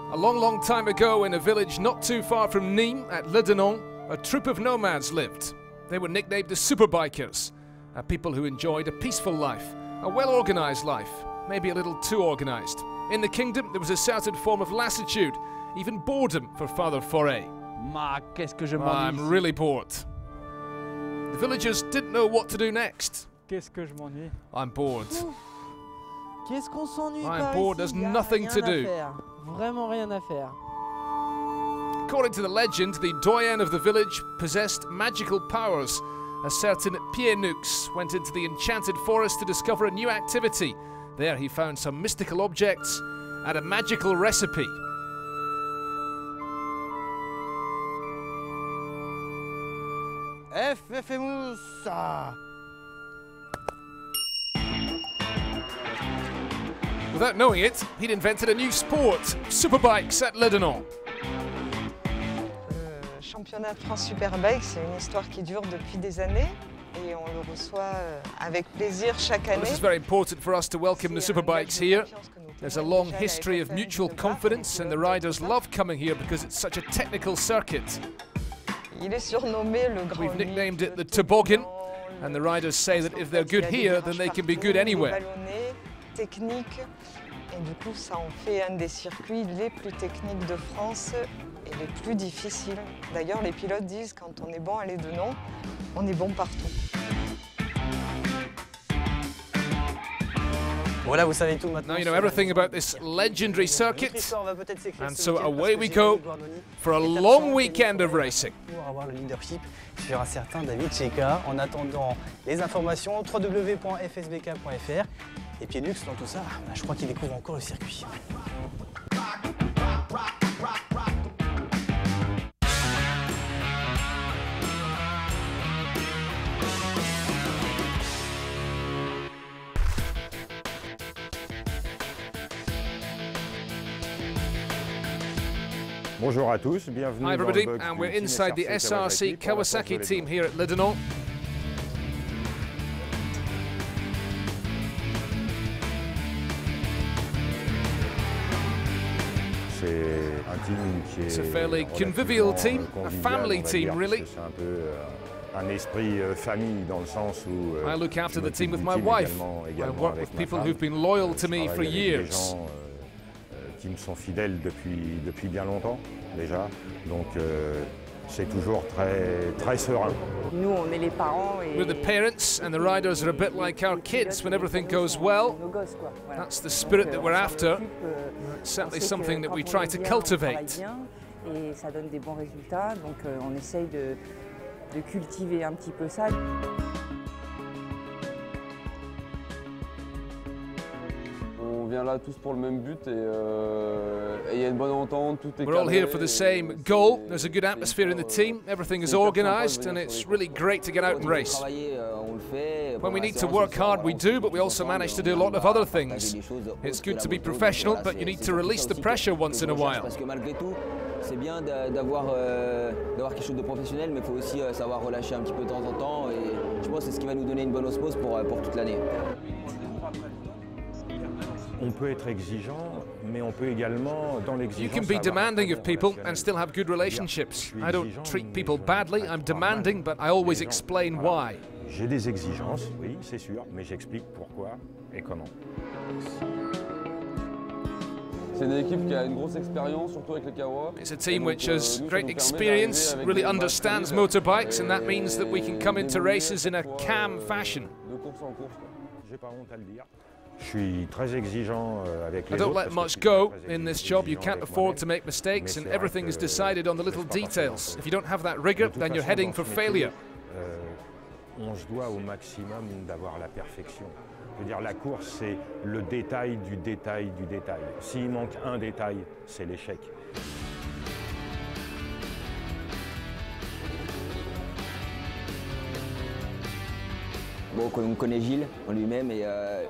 A long time ago, in a village not too far from Nîmes, at Lédenon, a troop of nomads lived. They were nicknamed the Superbikers, people who enjoyed a peaceful life, a well-organised life, maybe a little too organised. In the kingdom, there was a certain form of lassitude, even boredom for Father Foray. I'm really bored. The villagers didn't know what to do next. I'm bored. I'm bored, there's nothing to do. According to the legend, the doyen of the village possessed magical powers. A certain Pierre-Nux went into the enchanted forest to discover a new activity. There he found some mystical objects and a magical recipe. Without knowing it, he'd invented a new sport, Superbikes at Lédenon. Le championnat de France Superbike, c'est une histoire qui dure depuis des années et on le reçoit avec plaisir chaque année. This is very important for us to welcome the Superbikes here. There's a long history of mutual confidence and the riders love coming here because it's such a technical circuit. Il est surnommé le grand. We've nicknamed it the toboggan, and the riders say that if they're good here, then they can be good anywhere. Technique, et du coup ça en fait un des circuits les plus techniques de France et les plus difficiles. D'ailleurs les pilotes disent quand on est bon à Lédenon, on est bon partout. Voilà, vous savez tout maintenant. Now you know everything about this legendary circuit, and so away we go for a long weekend of racing. Pour avoir le leadership sur un certain David Cheika. En attendant les informations, www.fsbk.fr. Et Pierre-Nux, dans tout ça, je crois qu'il découvre encore le circuit. Bonjour à tous, bienvenue. Hi everybody, and we're inside the SRC Kawasaki team here at Lédenon. It's a fairly convivial team, a family team really. I look after the team with my wife. I work with people who've been loyal to me for years. Qui me sont fidèles depuis bien longtemps déjà, donc c'est toujours très serein. Nous on est les parents et we're the parents and the riders are a bit like our kids when everything goes well. That's the spirit that we're after. It's certainly something that we try to cultivate. Et ça donne des bons résultats, donc on essaye de cultiver un petit peu ça. On vient là tous pour le même but et il y a une bonne entente, tout est We're all here for the same goal. There's a good atmosphere in the team. Everything is organised and it's really great to get out and race. When we need to work hard, we do, but we also manage to do a lot of other things. It's good to be professional, but you need to release the pressure once in a while. C'est bien d'avoir quelque chose de professionnel, mais il faut aussi savoir relâcher un petit peu de temps en temps. Et je pense que c'est ce qui va nous donner une bonne osmose pour toute l'année. On peut être exigeant, mais on peut également, dans l'exigence... You can be demanding of people and still have good relationships. I don't treat people badly, I'm demanding, but I always explain why. J'ai des exigences, oui, c'est sûr, mais j'explique pourquoi et comment. C'est une équipe qui a une grosse expérience, surtout avec les Kawa. It's a team which has great experience, really understands motorbikes, and that means that we can come into races in a calm fashion. De course en course. J'ai pas honte à le dire. Je suis très exigeant avec les I don't autres let much go in this job. You can't afford to make mistakes, and everything is decided on the little details. If you don't have that rigor, then you're heading for failure. On se doit au maximum d'avoir la perfection. Je veux dire, la course, c'est le détail du détail du détail. S'il manque un détail, c'est l'échec. Bon, on connaît Gilles en lui-même et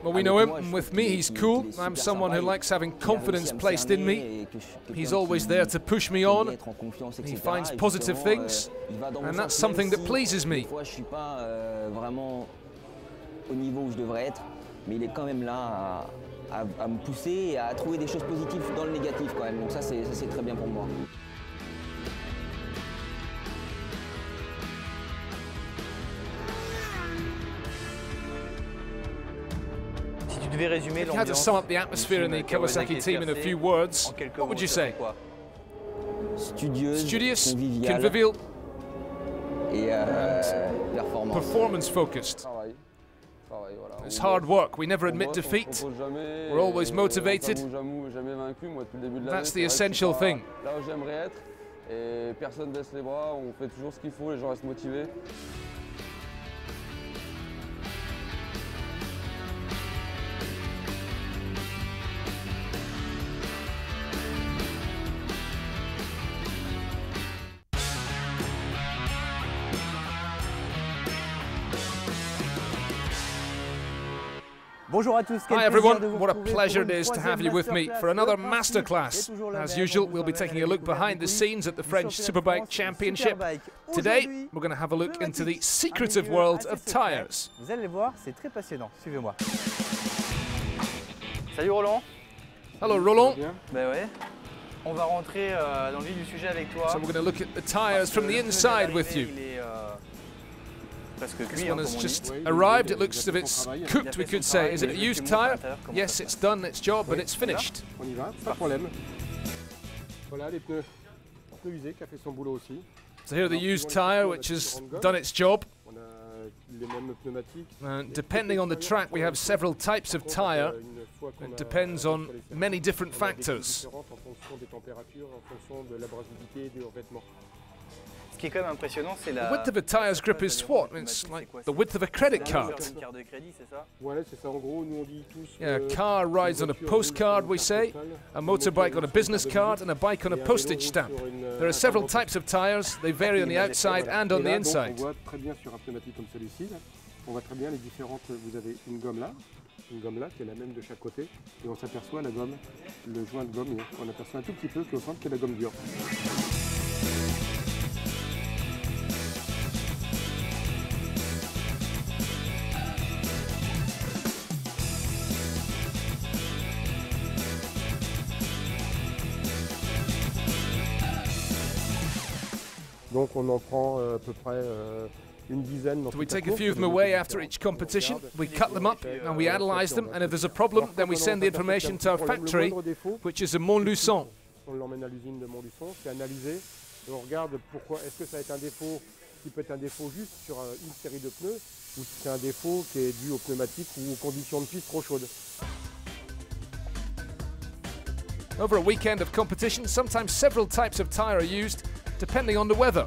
well, we know him. With me, he's cool. I'm someone who likes having confidence placed in me. He's always there to push me on. He finds positive things, and that's something that pleases me. Je suis pas vraiment au niveau où je devrais être, mais il est quand même là à me pousser et à trouver des choses positives dans le négatif quand même. Donc ça c'est très bien pour moi. Si tu devais résumer If you had to l'ambiance sum up the atmosphere in the Kawasaki team in a few words, en quelques what mots, would you ça say? serait quoi? Studieuse, Studious, conviviale convivial, et performance. performance focused. Travail, voilà. It's On hard bosse, work. We never on admit bosse, defeat. on se repose jamais, We're always et motivated. on s'avoue jamais vaincu, moi depuis le début de l'année. That's the c'est vrai que je suis essential pas thing. Là où j'aimerais être, et personne baisse les bras, on fait toujours ce qu'il faut, les gens restent motivés. Bonjour à tous, quel Hi plaisir everyone, de vous what a retrouver pleasure pour it une is to troisième have you with me for another masterclass. As usual, we'll be taking a look behind the scenes at the French Superbike Championship. Today, we're going to have a look into the secretive world of tyres. Vous allez le voir, c'est très passionnant. Suivez-moi. Salut Roland. Hello Roland. Ben ouais. On va rentrer dans le vif du sujet avec toi. So we're going to look at the tyres from the inside with you. This one has just arrived. It looks as if it's cooked, we could say. Is it a used tyre? Yes, it's done its job, but it's finished. On y va, pas de problème. Voilà les pneus usés qui a fait son boulot aussi. So here the used tyre, which has done its job. On a les mêmes pneumatiques. Depending on the track, we have several types of tyre. It depends on many different factors. En fonction des températures, en fonction de l'abrasivité des revêtements. Ce qui est quand même impressionnant, c'est The la... width of a tyre's grip is what? It's like the width of a credit card. Une carte de crédit, c'est ça? Voilà, c'est ça. En gros, nous on dit tous. Yeah, a car rides on a postcard, we say, a motorbike on a business card, and a bike on a postage stamp. There are several types of tyres. They vary on the outside and on the inside. On voit très bien sur un pneumatique comme celui-ci. On voit très bien les différentes. Vous avez une gomme là qui est la même de chaque côté, et on s'aperçoit la gomme, le joint de gomme, on aperçoit un tout petit peu qu'au centre qui est la gomme dure. Donc on en prend à peu près une dizaine. So we take a few of them away after each competition, we cut them up and we analyse them, and if there's a problem then we send the information to our factory, which is in Montluçon. On l'emmène à l'usine de Montluçon, c'est analysé, et on regarde pourquoi, est-ce que ça va être un défaut qui peut être un défaut juste sur une série de pneus, ou si c'est un défaut qui est dû aux pneumatiques ou aux conditions de piste trop chaudes. Over a weekend of competition, sometimes several types of tyre are used, depending on the weather.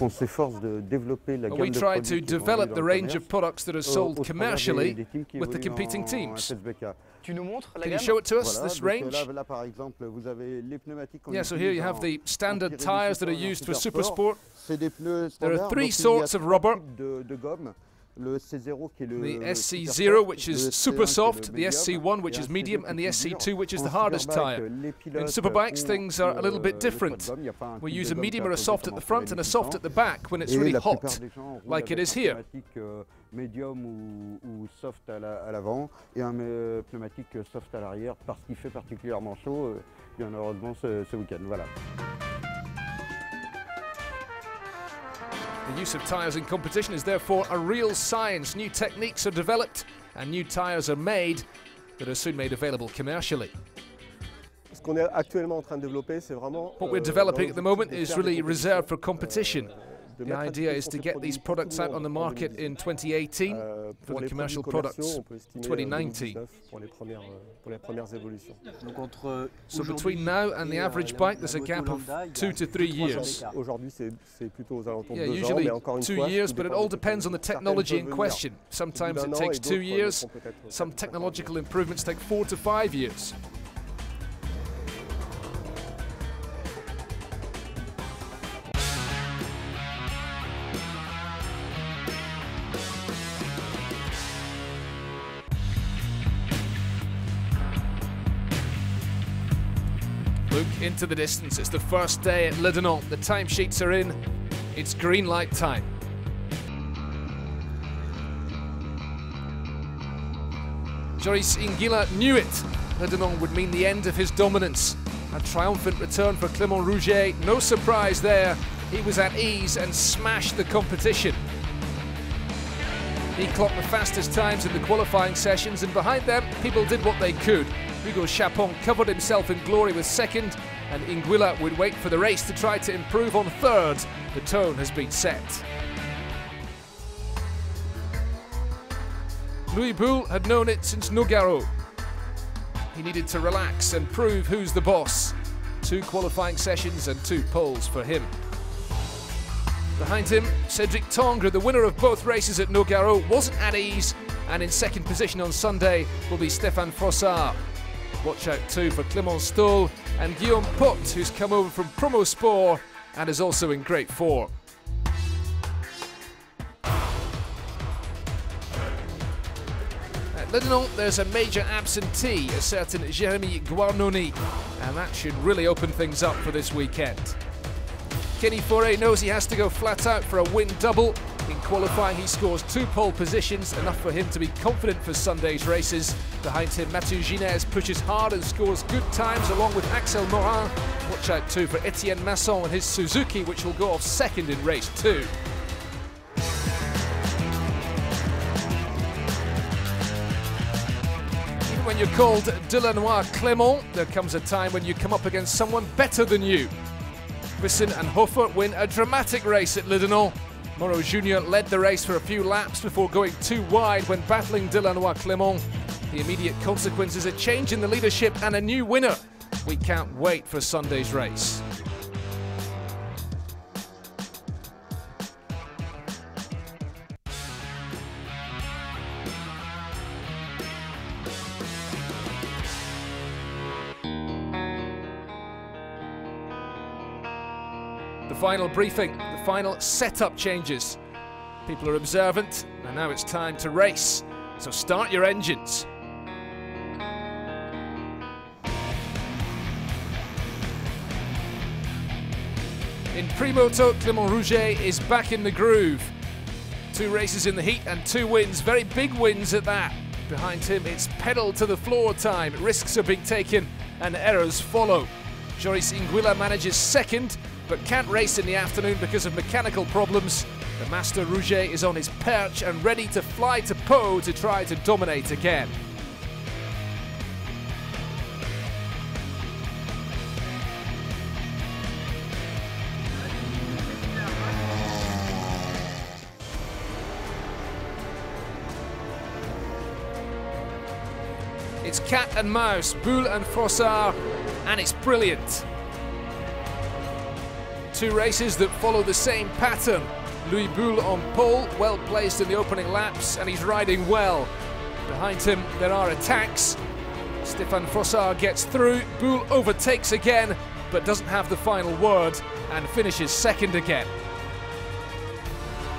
On s'efforce de développer la gamme We de try produits to qui vont develop aller the dans le range commerce, of products that are au sold travers commercially des teams qui with the évoluent competing en teams. FSBK. Tu nous montres la Can you gamme? show it to us, Voilà, this donc, range? là, par exemple, vous avez les pneumatiques qu'on Yeah, so here you utilise have the standard tyres that are used for Supersport. C'est des pneus There are standards, three donc il y a sorts of rubber. de gomme. Le C0 qui est le The super SC0, soft, which le is C1 super qui est soft, le the medium, SC1, which et is un medium, C2 and the qui est plus SC2, which is the dur. En hardest Superbike, tyre. les In pilotes Superbikes, ont things are a little bit le different. poids de gomme, il y a pas un We type use de a gomme medium qui or a peut soft at the commencer front and a soft différent. at the back when it's Et really la hot, plupart des gens roulent like it avec is un here. pneumatique médium ou soft à l'avant et un pneumatique soft à l'arrière parce qu'il fait particulièrement chaud, bien heureusement ce week-end. Voilà. The use of tyres in competition is therefore a real science. New techniques are developed and new tyres are made that are soon made available commercially. Ce qu'on est actuellement en train de développer, c'est vraiment. What we're developing at the moment is really reserved for competition. The idea is to get these products out on the market in 2018 for the commercial products 2019. Pour les premières évolutions. So between now and the average bike, there's a gap of 2 to 3 years. Aujourd'hui, c'est plutôt aux alentours de Yeah, 2 ans, usually mais encore une 2 fois, years, tout but it dépend all des depends on the technologies. technology in Certaines peuvent question. venir Sometimes d'un it an takes et 2 d'autres years, sont peut-être some 4 technological improvements take 4 to 5 years. Look into the distance. It's the first day at Lédenon. The timesheets are in. It's green light time. Joris Inguila knew it. Lédenon would mean the end of his dominance. A triumphant return for Clément Rouget, no surprise there. He was at ease and smashed the competition. He clocked the fastest times in the qualifying sessions, and behind them, people did what they could. Hugo Chapon covered himself in glory with second, and Inguila would wait for the race to try to improve on third. The tone has been set. Louis Boule had known it since Nogaro. He needed to relax and prove who's the boss. 2 qualifying sessions and 2 poles for him. Behind him, Cédric Tangre, the winner of both races at Nogaro, wasn't at ease, and in second position on Sunday will be Stéphane Frossard. Watch out too for Clément Stoll and Guillaume Pot, who's come over from Promo Sport and is also in great form. At Lédenon, there's a major absentee, a certain Jérémy Guarnoni, and that should really open things up for this weekend. Kenny Faure knows he has to go flat out for a win double. In qualifying, he scores 2 pole positions, enough for him to be confident for Sunday's races. Behind him, Mathieu Ginès pushes hard and scores good times along with Axel Morin. Watch out too for Etienne Masson and his Suzuki, which will go off second in race 2. Even when you're called Delanois Clément, there comes a time when you come up against someone better than you. Brisson and Hofer win a dramatic race at Lédenon. Moreau Jr. led the race for a few laps before going too wide when battling Delanois Clément. The immediate consequence is a change in the leadership and a new winner. We can't wait for Sunday's race. The final briefing, the final setup changes. People are observant, and now it's time to race. So start your engines. In Primoto, Clément Rouget is back in the groove. 2 races in the heat and 2 wins, very big wins at that. Behind him, it's pedal to the floor time. Risks are being taken and errors follow. Joris Inguila manages second, but can't race in the afternoon because of mechanical problems. The master Rouget is on his perch and ready to fly to Pau to try to dominate again. It's cat and mouse, Boule and Frossard, and it's brilliant. 2 races that follow the same pattern. Louis Boule on pole, well placed in the opening laps, and he's riding well. Behind him there are attacks. Stéphane Frossard gets through, Boule overtakes again, but doesn't have the final word and finishes second again.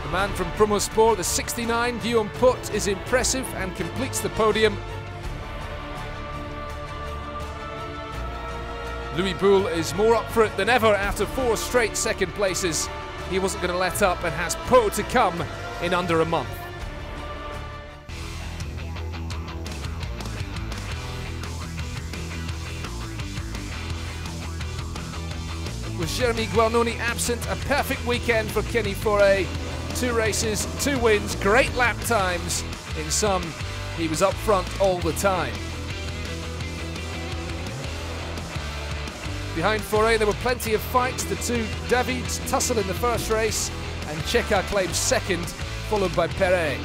The man from Promo Sport, the 69, Guillaume Pot, is impressive and completes the podium. Louis Boule is more up for it than ever after 4 straight second places. He wasn't going to let up and has Pau to come in under a month. With Jérémy Guarnoni absent, a perfect weekend for Kenny Faure. 2 races, 2 wins, great lap times. In some, he was up front all the time. Behind Faure, there were plenty of fights. The 2 Davids tussle in the first race, and Checa claims second, followed by Perret.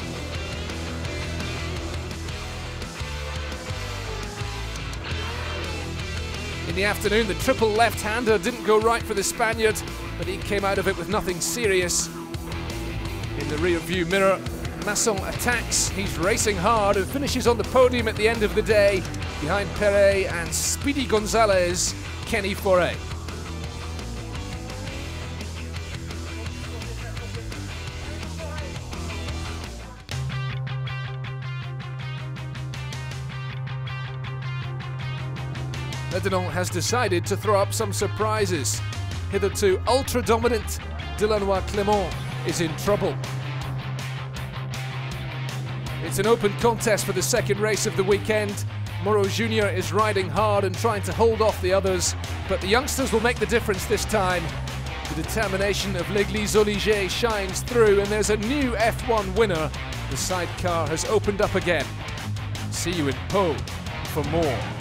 In the afternoon, the triple left-hander didn't go right for the Spaniard, but he came out of it with nothing serious. In the rear-view mirror, Masson attacks. He's racing hard and finishes on the podium at the end of the day, behind Perret and Speedy Gonzalez. Kenny Faure. Lédenon has decided to throw up some surprises. Hitherto It's an open contest for the second race of the weekend. Moreau Junior is riding hard and trying to hold off the others, but the youngsters will make the difference this time. The determination of l'Église Olivier shines through, and there's a new F1 winner. The sidecar has opened up again. See you in Pau for more.